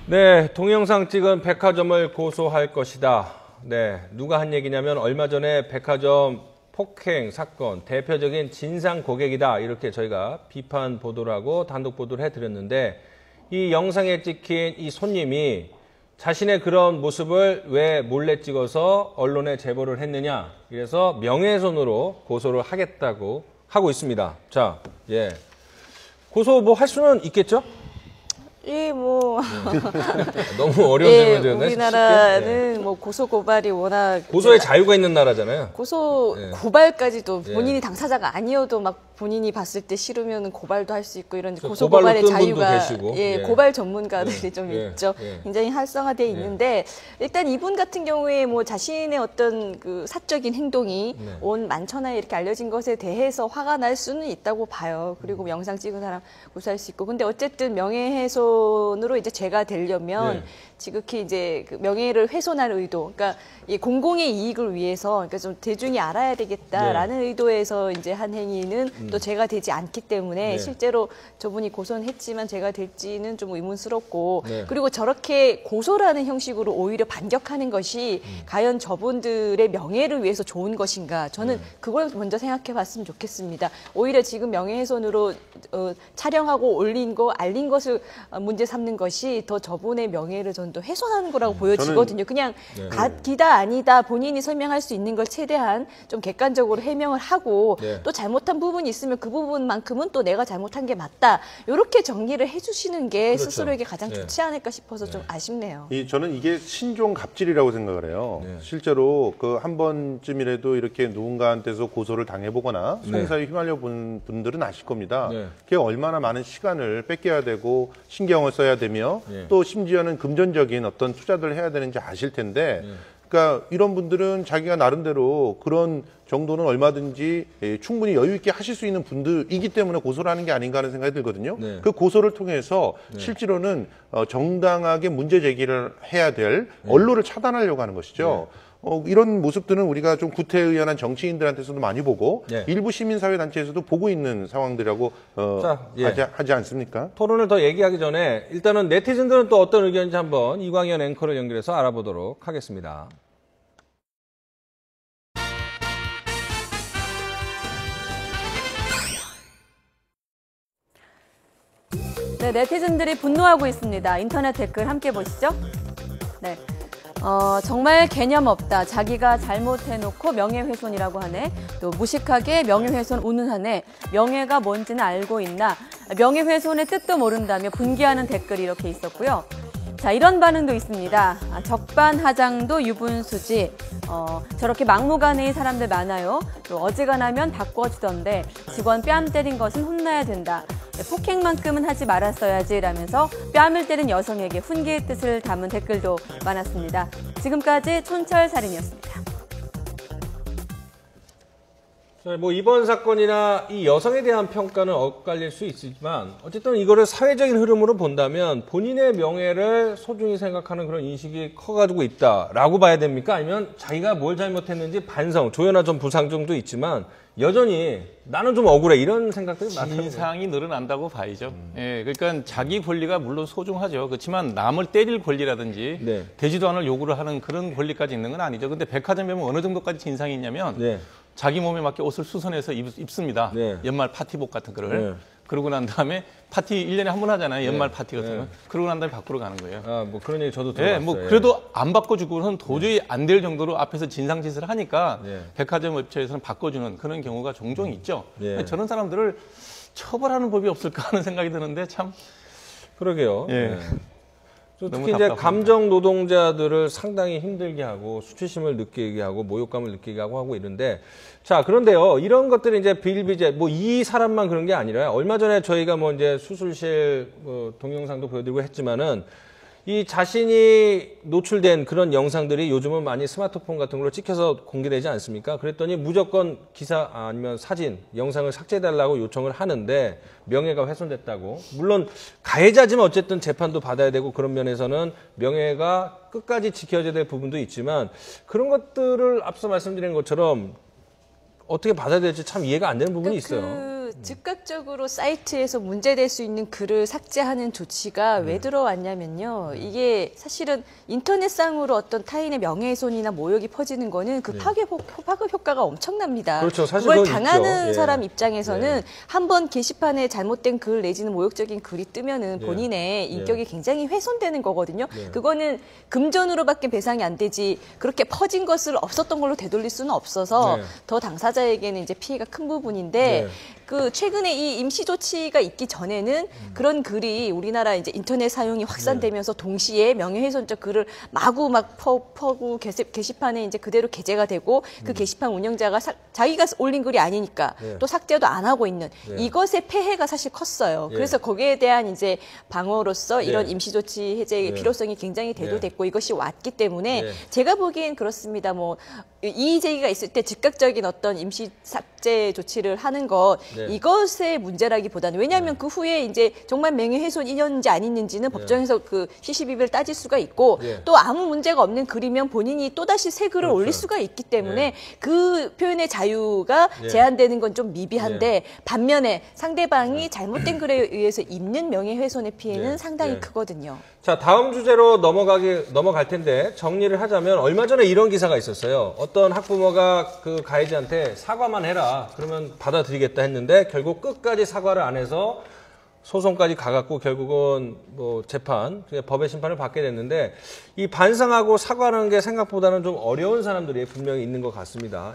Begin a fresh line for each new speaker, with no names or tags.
네, 동영상 찍은 백화점을 고소할 것이다. 네, 누가 한 얘기냐면 얼마 전에 백화점 폭행 사건 대표적인 진상 고객이다. 이렇게 저희가 비판 보도를 하고 단독 보도를 해드렸는데 이 영상에 찍힌 이 손님이 자신의 그런 모습을 왜 몰래 찍어서 언론에 제보를 했느냐. 그래서 명예훼손으로 고소를 하겠다고 하고 있습니다. 자, 예. 고소 뭐 할 수는 있겠죠?
예, 뭐.
너무 어려운 질문이었네.
우리나라는 뭐 고소 고발이 워낙
고소의 자유가 있는 나라잖아요.
고소 고발까지도 본인이 당사자가 아니어도 막 본인이 봤을 때 싫으면 고발도 할 수 있고 이런 고소 고발의 자유가 고발 전문가들이 좀 있죠. 굉장히 활성화되어 있는데 일단 이분 같은 경우에 뭐 자신의 어떤 그 사적인 행동이 온 만천하에 이렇게 알려진 것에 대해서 화가 날 수는 있다고 봐요. 그리고 영상 찍은 사람 고소할 수 있고. 근데 어쨌든 명예훼손으로 이제 죄가 되려면 지극히 이제 그 명예를 훼손할 의도, 그러니까 이 공공의 이익을 위해서, 그러니까 좀 대중이 알아야 되겠다라는 의도에서 이제 한 행위는 또 죄가 되지 않기 때문에 실제로 저분이 고소는 했지만 죄가 될지는 좀 의문스럽고, 그리고 저렇게 고소라는 형식으로 오히려 반격하는 것이 과연 저분들의 명예를 위해서 좋은 것인가? 저는 그걸 먼저 생각해봤으면 좋겠습니다. 오히려 지금 명예훼손으로 촬영하고 올린 거, 알린 것을 문제 삼는 것이 더 저분의 명예를 전 더 훼손하는 거라고 보여지거든요. 그냥 기다 아니다 본인이 설명할 수 있는 걸 최대한 좀 객관적으로 해명을 하고 또 잘못한 부분이 있으면 그 부분만큼은 또 내가 잘못한 게 맞다. 이렇게 정리를 해주시는 게 스스로에게 가장 좋지 않을까 싶어서 좀 아쉽네요.
저는 이게 신종 갑질이라고 생각을 해요. 실제로 그 한 번쯤이라도 이렇게 누군가한테서 고소를 당해보거나 소행사에 휘말려 본 분들은 아실 겁니다. 그게 얼마나 많은 시간을 뺏겨야 되고 신경을 써야 되며 또 심지어는 금전적인 어떤 투자들을 해야 되는지 아실 텐데 그러니까 이런 분들은 자기가 나름대로 그런 정도는 얼마든지 충분히 여유 있게 하실 수 있는 분들이기 때문에 고소를 하는 게 아닌가 하는 생각이 들거든요. 그 고소를 통해서 실제로는 정당하게 문제 제기를 해야 될 언론을 차단하려고 하는 것이죠. 이런 모습들은 우리가 좀 구태의연한 정치인들한테서도 많이 보고 일부 시민사회단체에서도 보고 있는 상황들이라고 하지 않습니까?
토론을 더 얘기하기 전에 일단은 네티즌들은 또 어떤 의견인지 한번 이광현 앵커를 연결해서 알아보도록 하겠습니다.
네, 네티즌들이 분노하고 있습니다. 인터넷 댓글 함께 보시죠. 네. 정말 개념 없다. 자기가 잘못해놓고 명예훼손이라고 하네. 또 무식하게 명예훼손 운운하네. 명예가 뭔지는 알고 있나. 명예훼손의 뜻도 모른다며 분개하는 댓글이 이렇게 있었고요. 자, 이런 반응도 있습니다. 적반하장도 유분수지. 저렇게 막무가내인 사람들 많아요. 또 어지간하면 바꿔주던데 직원 뺨 때린 것은 혼나야 된다. 폭행만큼은 하지 말았어야지 라면서 뺨을 때린 여성에게 훈계의 뜻을 담은 댓글도 많았습니다. 지금까지 촌철살인이었습니다.
뭐 이번 사건이나 이 여성에 대한 평가는 엇갈릴 수 있지만 어쨌든 이거를 사회적인 흐름으로 본다면 본인의 명예를 소중히 생각하는 그런 인식이 커가지고 있다라고 봐야 됩니까? 아니면 자기가 뭘 잘못했는지 반성, 조연아 좀 부상정도 있지만 여전히 나는 좀 억울해 이런 생각들이 많다는 거예요.
진상이 늘어난다고 봐야죠. 예, 그러니까 자기 권리가 물론 소중하죠. 그렇지만 남을 때릴 권리라든지 되지도 않을 요구를 하는 그런 권리까지 있는 건 아니죠. 근데 백화점에 보면 어느 정도까지 진상이 있냐면 자기 몸에 맞게 옷을 수선해서 입습니다. 연말 파티복 같은 거를. 그러고 난 다음에 파티 1년에 한 번 하잖아요. 연말 파티 같은 거. 그러고 난 다음에 바꾸러 가는 거예요.
뭐 그런 얘기 저도 들어봤어요.
뭐 그래도 안 바꿔주고는 도저히 안 될 정도로 앞에서 진상짓을 하니까 백화점 업체에서는 바꿔주는 그런 경우가 종종 있죠. 저런 사람들을 처벌하는 법이 없을까 하는 생각이 드는데 참.
그러게요. 특히 이제 감정 노동자들을 상당히 힘들게 하고 수치심을 느끼게 하고 모욕감을 느끼게 하고 이런데 자 그런데요 이런 것들이 이제 비일비재 뭐 이 사람만 그런 게 아니라 얼마 전에 저희가 뭐 이제 수술실 동영상도 보여드리고 했지만은 이 자신이 노출된 그런 영상들이 요즘은 많이 스마트폰 같은 걸로 찍혀서 공개되지 않습니까? 그랬더니 무조건 기사 아니면 사진, 영상을 삭제해달라고 요청을 하는데 명예가 훼손됐다고. 물론 가해자지만 어쨌든 재판도 받아야 되고 그런 면에서는 명예가 끝까지 지켜져야 될 부분도 있지만 그런 것들을 앞서 말씀드린 것처럼 어떻게 받아야 될지 참 이해가 안 되는 부분이 있어요.
즉각적으로 사이트에서 문제될 수 있는 글을 삭제하는 조치가 왜 들어왔냐면요. 이게 사실은 인터넷상으로 어떤 타인의 명예훼손이나 모욕이 퍼지는 거는 그 파급 효과가 엄청납니다.
그렇죠. 사실
그걸 당하는
있죠.
사람 입장에서는 한번 게시판에 잘못된 글 내지는 모욕적인 글이 뜨면은 본인의 인격이 굉장히 훼손되는 거거든요. 그거는 금전으로밖에 배상이 안 되지 그렇게 퍼진 것을 없었던 걸로 되돌릴 수는 없어서 더 당사자에게는 이제 피해가 큰 부분인데 그 최근에 이 임시 조치가 있기 전에는 그런 글이 우리나라 이제 인터넷 사용이 확산되면서 동시에 명예훼손적 글을 마구 막 퍼고 게시판에 이제 그대로 게재가 되고 그 게시판 운영자가 자기가 올린 글이 아니니까 또 삭제도 안 하고 있는 이것의 폐해가 사실 컸어요. 그래서 거기에 대한 이제 방어로서 이런 임시 조치 해제의 필요성이 굉장히 대두됐고 이것이 왔기 때문에 제가 보기엔 그렇습니다. 뭐 이의 제기가 있을 때 즉각적인 어떤 임시 삭제 조치를 하는 것 이것의 문제라기보다는 왜냐하면 그 후에 이제 정말 명예훼손이었는지 아니었는지는 법정에서 그 시시비비를 따질 수가 있고 또 아무 문제가 없는 글이면 본인이 또다시 새 글을 올릴 수가 있기 때문에 그 표현의 자유가 제한되는 건 좀 미비한데 반면에 상대방이 잘못된 글에 의해서 입는 명예훼손의 피해는 상당히 크거든요.
자, 다음 주제로 넘어갈 텐데 정리를 하자면 얼마 전에 이런 기사가 있었어요. 어떤 학부모가 그 가해자한테 사과만 해라. 그러면 받아들이겠다 했는데 결국 끝까지 사과를 안 해서 소송까지 가갖고 결국은 뭐 재판, 법의 심판을 받게 됐는데 이 반성하고 사과하는 게 생각보다는 좀 어려운 사람들이 분명히 있는 것 같습니다.